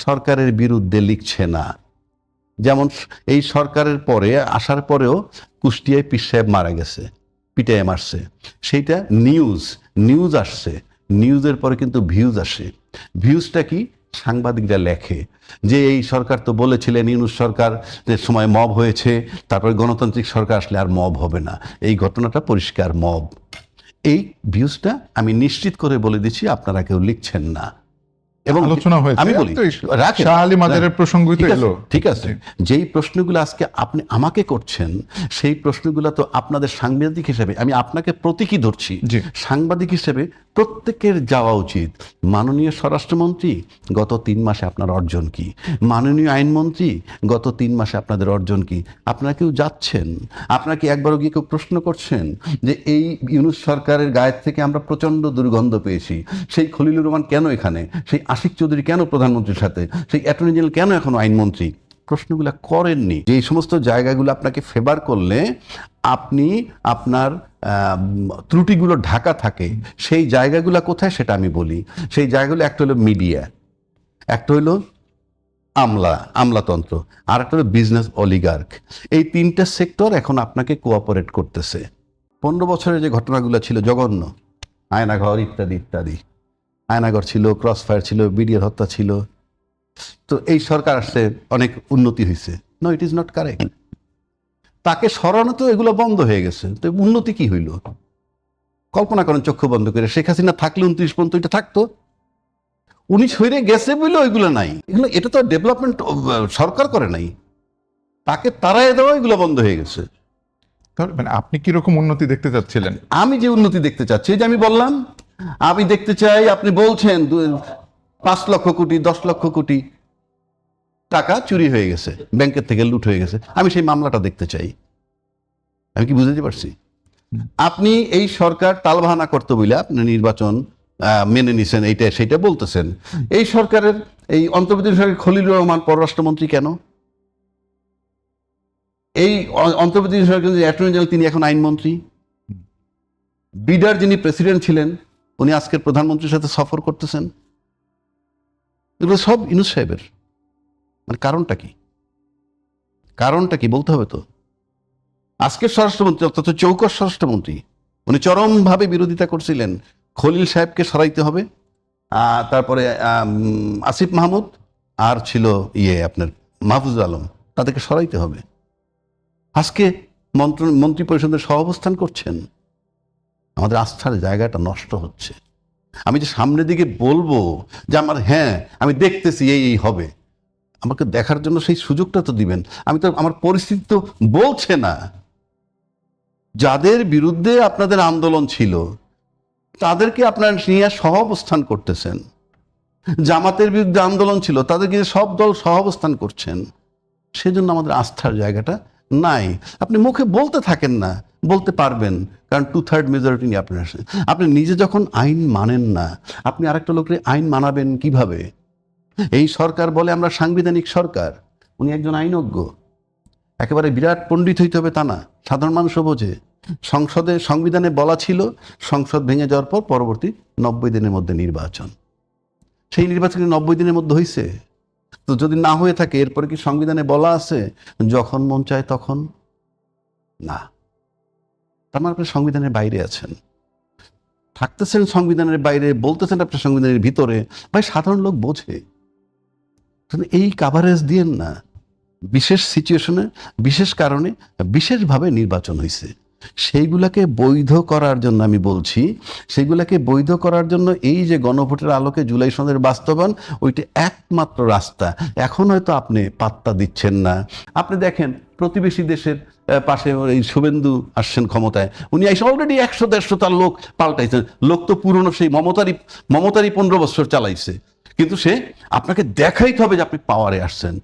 সরকারের বিরুদ্ধে লিখছে না। যেমন এই সরকারের পরে আসার পরেও কুষ্টিয়ায় পীর সাহেব মারা গেছে, পিটাইয়ে মারছে, সেইটা নিউজ আসছে, নিউজের পরে কিন্তু ভিউজ আসে। ভিউজটা কি? সাংবাদিকরা লেখে যে এই সরকার তো বলেছিলেন, ইউনূস সরকারের সময় মব হয়েছে, তারপরে গণতান্ত্রিক সরকার আসলে আর মব হবে না। এই ঘটনাটা পরিষ্কার মব। এই ভিউজটা আমি নিশ্চিত করে বলে দিচ্ছি, আপনারা কেউ লিখছেন না। এবং আলোচনা হয়েছে, আমি বলি শাহ আলী মাজারের প্রসঙ্গই তো এলো। ঠিক আছে, যেই প্রশ্নগুলো আজকে আপনি আমাকে করছেন, সেই প্রশ্নগুলো তো আপনাদের সাংবাদিক হিসেবে, আমি আপনাকে প্রতীকী ধরছি, সাংবাদিক হিসেবে প্রত্যেকের যাওয়া উচিত। মাননীয় স্বরাষ্ট্রমন্ত্রী, গত 3 মাসে আপনার অর্জন কি? মাননীয় আইনমন্ত্রী, গত 3 মাসে আপনাদের অর্জন কি? আপনারা কেউ যাচ্ছেন? আপনারা কি একবারও গিয়ে কেউ প্রশ্ন করছেন যে এই ইউনূস সরকারের গায়ের থেকে আমরা প্রচণ্ড দুর্গন্ধ পেয়েছি, সেই খলিলুর রহমান কেন এখানে, সেই আশিক চৌধুরী কেন প্রধানমন্ত্রীর সাথে, সেই অ্যাটর্নি জেনারেল কেন এখনো আইনমন্ত্রী? প্রশ্নগুলো করেননি। যে সমস্ত জায়গাগুলো আপনাকে ফেভার করলে আপনি আপনার ত্রুটিগুলো ঢাকা থাকে, সেই জায়গাগুলো কোথায় সেটা আমি বলি। সেই জায়গাগুলো একটা হলো মিডিয়া, একটা হলো আমলাতন্ত্র, আর একটা হলো বিজনেস অলিগার্ক। এই 3টা সেক্টর এখন আপনাকে কোঅপারেট করতেছে। 15 বছরের যে ঘটনাগুলো ছিল জঘন্য, আয়নাঘর ইত্যাদি ইত্যাদি, আয়নাঘর ছিল, ক্রসফায়ার ছিল, বিডিআর হত্যা ছিল, তো এই সরকার আসছে অনেক উন্নতি হয়েছে। No, it is not correct. তাকে সরানো তো এগুলো বন্ধ হয়ে গেছে, তো উন্নতি কি হইল? কল্পনা করেন চক্ষু বন্ধ করে, শেখ হাসিনা থাকলে 29 পর্যন্ত এটা থাকতো, 19 হয়ে গেছে বলে ওইগুলো নাই। এগুলো এটা তো ডেভেলপমেন্ট সরকার করে নাই, তাকে তারাই দেওয়া, এগুলো বন্ধ হয়ে গেছে। মানে আপনি কিরকম উন্নতি দেখতে চাচ্ছিলেন? আমি যে উন্নতি দেখতে চাচ্ছি, যে আমি বললাম, আমি দেখতে চাই, আপনি বলছেন 5 লক্ষ কোটি 10 লক্ষ কোটি টাকা চুরি হয়ে গেছে, ব্যাংকের থেকে লুট হয়ে গেছে, আমি সেই মামলাটা দেখতে চাই। আমি কি বুঝতে পারছি? আপনি এই সরকার টালবাহানা করতে বলে আপনি নির্বাচন মেনে নিছেন, এইটা সেইটা বলতেছেন। এই সরকারের এই অন্তর্বর্তী সরকার খলিলুর রহমান পররাষ্ট্রমন্ত্রী কেন? এই অন্তর্বর্তী সরকারের অ্যাটর্নি জেনারেল, তিনি এখন আইনমন্ত্রী। বিডার যিনি প্রেসিডেন্ট ছিলেন, উনি আজকের প্রধানমন্ত্রীর সাথে সফর করতেছেন। এগুলো সব ইউনূস সাহেবের। মানে কারণটা কি? কারণটা কি বলতে হবে তো। আজকের স্বরাষ্ট্রমন্ত্রী, অর্থাৎ চৌকস স্বরাষ্ট্রমন্ত্রী, উনি চরমভাবে বিরোধিতা করছিলেন, খলিল সাহেবকে সরাইতে হবে, তারপরে আসিফ মাহমুদ, আর ছিল আপনার মাহফুজ আলম, তাদেরকে সরাইতে হবে। আজকে মন্ত্রী পরিষদের সহাবস্থান করছেন। আমাদের আস্থার জায়গাটা নষ্ট হচ্ছে। আমি যে সামনের দিকে বলবো যে আমার, হ্যাঁ আমি দেখতেছি এই হবে, আমাকে দেখার জন্য সেই সুযোগটা তো দিবেন। আমি তো, আমার পরিস্থিতি তো বলছে না। যাদের বিরুদ্ধে আপনাদের আন্দোলন ছিল তাদেরকে আপনারা নিয়ে সহাবস্থান করতেছেন। জামাতের বিরুদ্ধে আন্দোলন ছিল, তাদেরকে সব দল সহাবস্থান করছেন। সেজন্য আমাদের আস্থার জায়গাটা নাই। আপনি মুখে বলতে থাকেন না, বলতে পারবেন, কারণ 2/3 মেজরিটি নিয়ে আপনি আসেন। আপনি নিজে যখন আইন মানেন না, আপনি আরেকটা লোকের আইন মানাবেন কিভাবে? এই সরকার বলে আমরা সাংবিধানিক সরকার, উনি একজন আইনজ্ঞ, একেবারে বিরাট পণ্ডিত হইতে হবে তা না, সাধারণ মানুষও বোঝে। সংবিধানে বলা ছিল সংসদ ভেঙে যাওয়ার পর পরবর্তী 90 দিনের মধ্যে নির্বাচন। সেই নির্বাচন 90 দিনের মধ্যে হয়েছে? তো যদি না হয়ে থাকে, এরপরে কি সংবিধানে বলা আছে যখন মন চায় তখন? না। তার মানে আপনি সংবিধানের বাইরে আছেন, থাকতেছেন সংবিধানের বাইরে, বলতেছেন আপনি সংবিধানের ভিতরে। ভাই, সাধারণ লোক বোঝে। এই কাভারেজ দিয়েন না। বিশেষ সিচুয়েশনে, বিশেষ কারণে, বিশেষভাবে নির্বাচন হয়েছে, সেইগুলাকে বৈধ করার জন্য আমি বলছি, সেইগুলাকে বৈধ করার জন্য এই যে গণভোটের আলোকে জুলাই সনদের বাস্তবায়ন, ওইটা একমাত্র রাস্তা। এখন হয়তো আপনি পাত্তা দিচ্ছেন না। আপনি দেখেন প্রতিবেশী দেশের পাশে এই শুভেন্দু আসছেন ক্ষমতায়, উনি এসে অলরেডি 100-150 তার লোক পাল্টাইছেন। লোক তো পুরনো সেই মমতারই 15 বছর চালাইছে, কিন্তু সে আপনাকে দেখাইতে হবে যে আপনি পাওয়ারে আসছেন।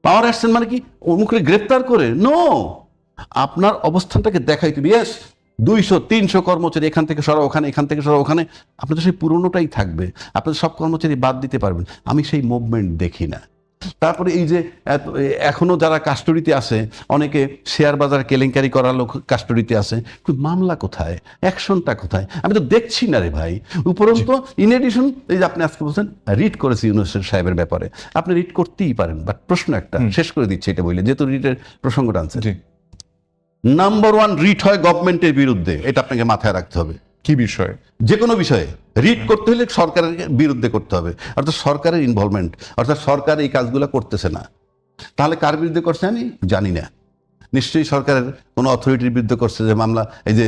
পাওয়ারে আসছেন মানে কি? মুখে গ্রেপ্তার করে? নো, আপনার অবস্থানটাকে দেখাইতে হবে। ইয়েস, 200-300 কর্মচারী এখান থেকে সরা ওখানে, এখান থেকে সরা ওখানে, আপনাদের সেই পুরনোটাই থাকবে, আপনাদের সব কর্মচারী বাদ দিতে পারবেন। আমি সেই মুভমেন্ট দেখি না। তারপরে এই যে এখনো যারা কাস্টডিতে আছে, অনেকে শেয়ার বাজার কেলেঙ্কারি করা লোক কাস্টডিতে আছে, কিন্তু মামলা কোথায়, অ্যাকশনটা কোথায়? আমি তো দেখছি না রে ভাই। উপরন্ত ইন এডিশন এই যে আপনি আজকে বলছেন রিট করেছি ইউনূস সাহেবের ব্যাপারে, আপনি রিট করতেই পারেন, বাট প্রশ্ন একটা শেষ করে দিচ্ছে এটা বলে, যেহেতু রিটের প্রসঙ্গটা আনছে। নাম্বার ওয়ান, রিট হয় গভর্নমেন্টের বিরুদ্ধে, এটা আপনাকে মাথায় রাখতে হবে। কি বিষয়? যে কোনো বিষয়ে রিট করতে হলে সরকারের বিরুদ্ধে করতে হবে, অর্থাৎ সরকারের ইনভলভমেন্ট, অর্থাৎ সরকার এই কাজগুলো করতেছে না। তাহলে কার বিরুদ্ধে করছে আমি জানি না, নিশ্চয়ই সরকারের কোনো অথরিটির বিরুদ্ধে করছে, যে মামলা এই যে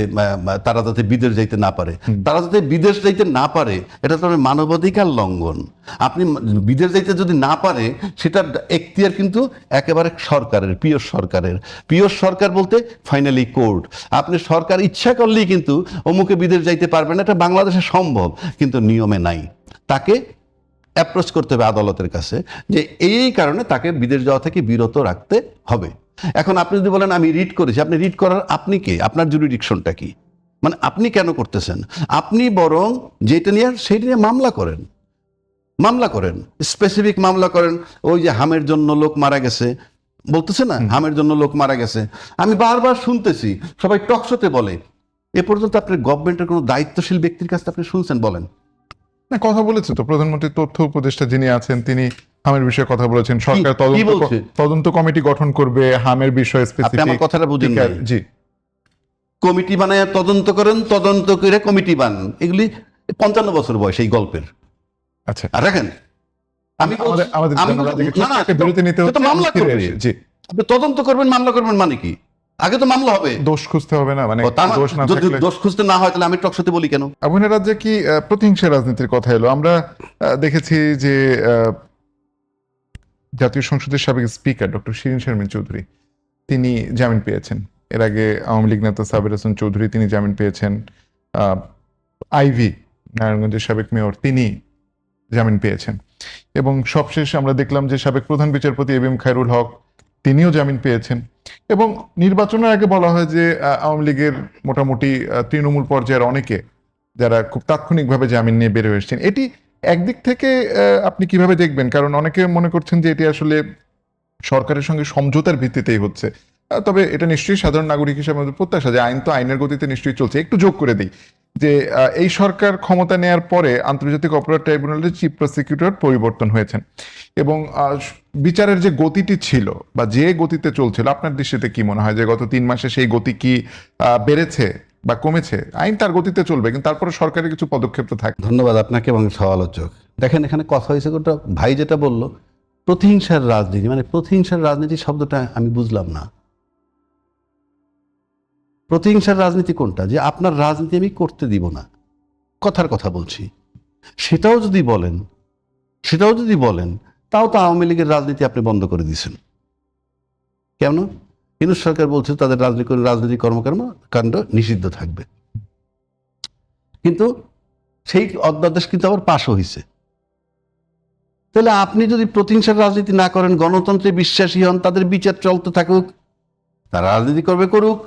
তারা যাতে বিদেশ যাইতে না পারে, তারা যাতে বিদেশ যাইতে না পারে, এটা তো মানবাধিকার লঙ্ঘন। আপনি বিদেশ যাইতে যদি না পারে, সেটার এখতিয়ার কিন্তু একেবারে সরকারের, পিওর সরকার বলতে ফাইনালি কোর্ট। আপনি সরকার ইচ্ছা করলেই কিন্তু অমুকে বিদেশ যাইতে পারবে না, এটা বাংলাদেশে সম্ভব, কিন্তু নিয়মে নাই। তাকে অ্যাপ্রোচ করতে হবে আদালতের কাছে, যে এই কারণে তাকে বিদেশ যাওয়া থেকে বিরত রাখতে হবে। এখন আপনি যদি বলেন আমি রিট করেছি, আপনি রিট করার আপনি কে, আপনার জুরিডিকশনটা কি, মানে আপনি কেন করতেছেন? আপনি বরং যেটা নিয়ে সেইটা নিয়ে মামলা করেন, স্পেসিফিক মামলা করেন। ওই যে হামের জন্য লোক মারা গেছে বলতেছে না, হামের জন্য লোক মারা গেছে, আমি বারবার শুনতেছি, সবাই টকশোতে বলে। এ পর্যন্ত আপনার গভর্নমেন্টের কোনো দায়িত্বশীল ব্যক্তির কাছে আপনি শুনছেন? বলেন না, কথা বলেছে তো প্রধানমন্ত্রী, তথ্য উপদেষ্টা যিনি আছেন তিনি হামের বিষয়ে কথা বলেছেন। সরকার তদন্ত কমিটি গঠন করবে হামের বিষয়ে আপনি আমার কথাটা বুঝেন নাই। জি, কমিটি বানায় তদন্ত করেন, তদন্ত করে কমিটি বানান, এগুলি 55 বছর বয়স এই গল্পের। আচ্ছা, আর রাখেন, আমি বিরতি নিতে হচ্ছে। মামলা করবে, জি, আপনি তদন্ত করবেন, মামলা করবেন, মানে কি? আগে তো মামলা হবে, দোষ খুঁজতে হবে না, মানে দোষ না যদি থাকলে। দোষ খুঁজতে না হয় তাহলে আমি টকশোতে বলি কেন? আপনার রাজ্যে কি প্রতিহিংসা রাজনীতির কথা এলো? আমরা দেখেছি যে জাতীয় সংসদের সাবেক স্পিকার ডক্টর শিরিন শারমিন চৌধুরী তিনি জামিন পেয়েছেন। এর আগে আওয়ামী লীগ নেতা সাবের হোসেন চৌধুরী তিনি জামিন পেয়েছেন। আইভি নারায়ণগঞ্জের সাবেক মেয়র তিনি জামিন পেয়েছেন। এবং সবশেষ আমরা দেখলাম যে সাবেক প্রধান বিচারপতি এবিএম খায়রুল হক তিনিও জামিন পেয়েছেন। এবং নির্বাচনের আগে বলা হয় যে আওয়ামী লীগের মোটামুটি তৃণমূল পর্যায়ের অনেকে যারা খুব তাৎক্ষণিকভাবে জামিন নিয়ে বের হয়ে এসেছেন, এটি একদিক থেকে আপনি কিভাবে দেখবেন? কারণ অনেকে মনে করছেন যে এটি আসলে সরকারের সঙ্গে সমঝোতার ভিত্তিতেই হচ্ছে। তবে এটা নিশ্চয়ই সাধারণ নাগরিক হিসেবে আমাদের প্রত্যাশা যে আইন তো আইনের গতিতে নিশ্চয়ই চলছে। একটু যোগ করে দিই যে এই সরকার ক্ষমতা নেয়ার পরে আন্তর্জাতিক অপরাধ ট্রাইব্যুনালের চিফ প্রসিকিউটর পরিবর্তন হয়েছেন এবং বিচারের যে গতিটি ছিল বা যে গতিতে চলছিল, আপনার দৃষ্টিতে কি মনে হয় যে গত 3 মাসে সেই গতি কি বেড়েছে বা কমেছে? আইন তার গতিতে চলবে, কিন্তু তারপরে সরকারের কিছু পদক্ষেপ তো থাকে। ধন্যবাদ আপনাকে এবং সমালোচক। দেখেন এখানে কথা হয়েছে, ওটা ভাই যেটা বললো প্রতিহিংসার রাজনীতি, মানে প্রতিহিংসার রাজনীতি শব্দটা আমি বুঝলাম না। প্রতিহিংসার রাজনীতি কোনটা? যে আপনার রাজনীতি আমি করতে দিব না, কথার কথা বলছি, সেটাও যদি বলেন তাও তো আওয়ামী লীগের রাজনীতি আপনি বন্ধ করে দিয়েছেন। কেন? ইউনূস সরকার বলছে তাদের রাজনৈতিক কর্মকাণ্ড নিষিদ্ধ থাকবে, কিন্তু সেই অধ্যাদেশ কিন্তু আবার পাশও হয়েছে। তাহলে আপনি যদি প্রতিহিংসার রাজনীতি না করেন, গণতন্ত্রে বিশ্বাসী হন, তাদের বিচার চলতে থাকুক, তারা রাজনীতি করবে, করুক।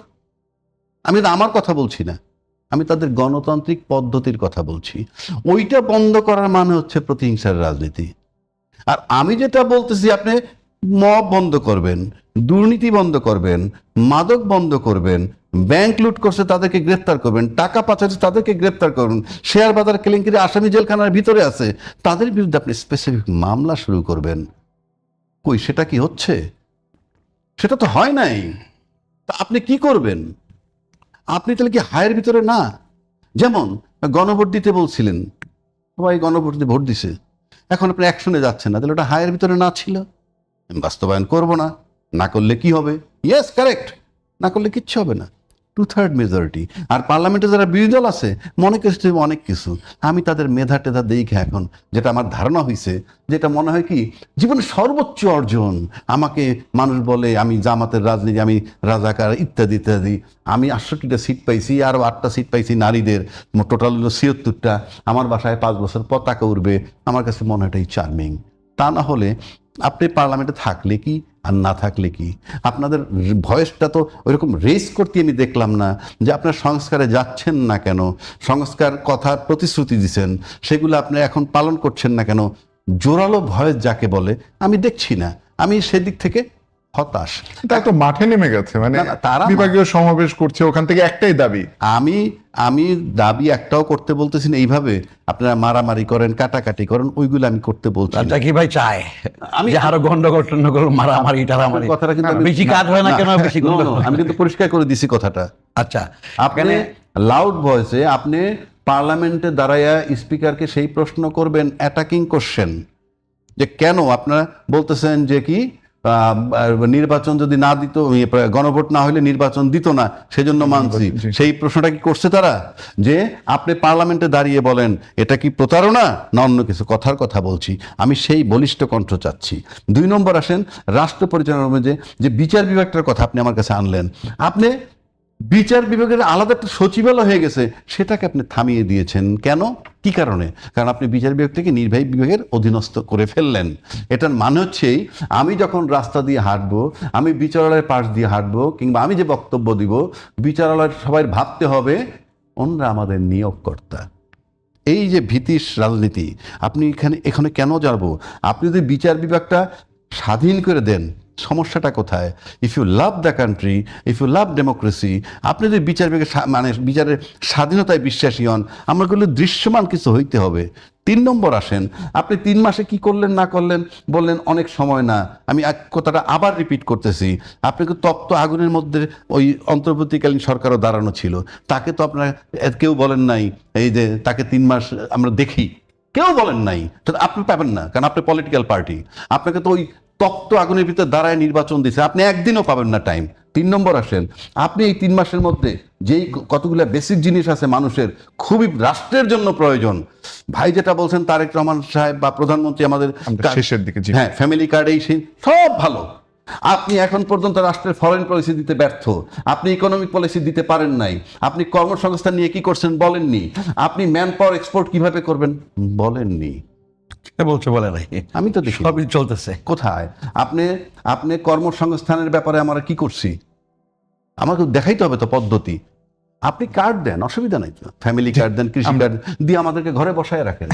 আমি তো আমার কথা বলছি না, আমি তাদের গণতান্ত্রিক পদ্ধতির কথা বলছি। ওইটা বন্ধ করার মানে হচ্ছে প্রতিহিংসার রাজনীতি। আর আমি যেটা বলতেছি, আপনি মব বন্ধ করবেন, দুর্নীতি বন্ধ করবেন, মাদক বন্ধ করবেন, ব্যাংক লুট করছে তাদেরকে গ্রেফতার করবেন, টাকা পাচারছে তাদেরকে গ্রেফতার করবেন, শেয়ার বাজার কেলেঙ্কারি আসামি জেলখানার ভিতরে আছে তাদের বিরুদ্ধে আপনি স্পেসিফিক মামলা শুরু করবেন। কই সেটা কি হচ্ছে? সেটা তো হয় নাই। তা আপনি কি করবেন? আপনি তাহলে কি হায়ের ভিতরে না? যেমন গণভোট দিতে বলছিলেন, সবাই গণভোট দিয়ে ভোট দিছে, এখন আপনি অ্যাকশনে যাচ্ছেন না, তাহলে ওটা হায়ের ভিতরে না ছিল। বাস্তবায়ন করবো না, না করলে কি হবে? ইয়েস, কারেক্ট, না করলে কিচ্ছু হবে না। 2/3 মেজরিটি। আর পার্লামেন্টে যারা বিরোধী দল আছে মনে করছে অনেক কিছু, আমি তাদের মেধা টেধা দেখে এখন যেটা আমার ধারণা হয়েছে, যেটা মনে হয় কি জীবনের সর্বোচ্চ অর্জন, আমাকে মানুষ বলে আমি জামাতের রাজনীতি, আমি রাজাকার ইত্যাদি ইত্যাদি, আমি 68টা সিট পাইছি, আরও 8টা সিট পাইছি নারীদের, টোটাল হলো 76টা, আমার বাসায় 5 বছর পতাকা উঠবে। আমার কাছে মনে হয় এটাই চার্মিং। তা না হলে আপনি পার্লামেন্টে থাকলে কি আর না থাকলে কি, আপনাদের ভয়েসটা তো ওইরকম রেস করতে আমি দেখলাম না যে আপনার সংস্কারে যাচ্ছেন না কেন, সংস্কার কথার প্রতিশ্রুতি দিচ্ছেন সেগুলো আপনি এখন পালন করছেন না কেন। জোরালো ভয়েস যাকে বলে আমি দেখছি না। আমি সেদিক থেকে হতাশ। তারা তো মাঠে নেমে গেছে, মানে না, তারা বিভাগীয় সমাবেশ করছে, ওখান থেকে একটাই দাবি। আমি দাবি একটাও করতে বলতেছি না। এইভাবে আপনারা মারামারি করেন, কাটাকাটি করেন, ওইগুলো আমি করতে বলছি না। আচ্ছা কি ভাই চায় আমি- যে আরো গন্ডগোল টন্ডগোল মারামারি টারামারি? কথাটা কিন্তু আমি- বেশি কাজ হয় না কেন? বেশি No, no, গন্ডগোল? আমি কিন্তু পরিষ্কার করে দিছি কথাটা। আচ্ছা আপনি লাউড ভয়েসে আপনি পার্লামেন্টে দাঁড়াইয়া স্পিকারকে সেই প্রশ্ন করবেন, অ্যাটাকিং কোশ্চেন, যে কেন আপনারা বলতেছেন যে কি নির্বাচন যদি না দিত, গণভোট না হলে নির্বাচন দিত না, সেজন্য মানছি। জি। সেই প্রশ্নটা কি করছে তারা? যে আপনি পার্লামেন্টে দাঁড়িয়ে বলেন এটা কি প্রতারণা না অন্য কিছু? কথার কথা বলছি আমি, সেই বলিষ্ঠ কণ্ঠ চাচ্ছি। 2 নম্বর আসেন রাষ্ট্র পরিচালনার মধ্যে যে বিচার বিভাগটার কথা আপনি আমার কাছে আনলেন। আপনি বিচার বিভাগের আলাদা একটা সচিবালয় হয়ে গেছে, সেটাকে আপনি থামিয়ে দিয়েছেন কেন? কি কারণে? কারণ আপনি বিচার বিভাগটাকে নির্বাহী বিভাগের অধীনস্থ করে ফেললেন। এটার মানে হচ্ছেই আমি যখন রাস্তা দিয়ে হাঁটবো, আমি বিচারালয়ের পাশ দিয়ে হাঁটবো, কিংবা আমি যে বক্তব্য দিব, বিচারালয়ের সবাই ভাবতে হবে ওনরা আমাদের নিয়োগকর্তা। এই যে ভীতির রাজনীতি, আপনি এখানে কেন যাবো? আপনি যদি বিচার বিভাগটা স্বাধীন করে দেন, সমস্যাটা কোথায়? If you love the country, if you love democracy, আপনি যদি বিচার বিভাগের মানে বিচারের স্বাধীনতায় বিশ্বাসী হন, আমাগুলো দৃশ্যমান কিছু হইতে হবে। 3 নম্বর আসেন, আপনি 3 মাসে কি করলেন না করলেন বললেন অনেক সময় না। আমি কথাটা আবার রিপিট করতেছি, আপনাকে তপ্ত আগুনের মধ্যে ওই অন্তর্বর্তীকালীন সরকারও দাঁড়ানো ছিল, তাকে তো আপনারা কেউ বলেন নাই এই যে তাকে 3 মাস আমরা দেখি, কেউ বলেন নাই। তো আপনি পাবেন না, কারণ আপনি পলিটিক্যাল পার্টি। আপনাকে তো ওই তপ্ত আগুনের ভিতরে দাঁড়ায় নির্বাচন দিচ্ছে, আপনি একদিনও পাবেন না টাইম। 3 নম্বর আসেন, আপনি এই 3 মাসের মধ্যে যেই কতগুলো বেসিক জিনিস আছে মানুষের খুবই রাষ্ট্রের জন্য প্রয়োজন, ভাই যেটা বলছেন তারেক রহমান সাহেব বা প্রধানমন্ত্রী আমাদের আমরা শেষের দিকে, জি। হ্যাঁ, ফ্যামিলি কার্ড, এই সেই সব ভালো। আপনি এখন পর্যন্ত রাষ্ট্রের ফরেন পলিসি দিতে ব্যর্থ, আপনি ইকোনমিক পলিসি দিতে পারেন নাই, আপনি কর্মসংস্থান নিয়ে কি করছেন বলেননি, আপনি ম্যান পাওয়ার এক্সপোর্ট কিভাবে করবেন বলেননি। কে বলছে? বলে নাই, আমি তো দেখি সবই চলতেছে। কোথায়? আপনি কর্মসংস্থানের ব্যাপারে আমরা কি করছি? আমাকে দেখাইতে হবে তো পদ্ধতি। আপনি কার্ড দেন, অসুবিধা নাই তো, ফ্যামিলি কার্ড দেন, কৃষি কার্ড দিয়ে আমাদেরকে ঘরে বসায় রাখেন।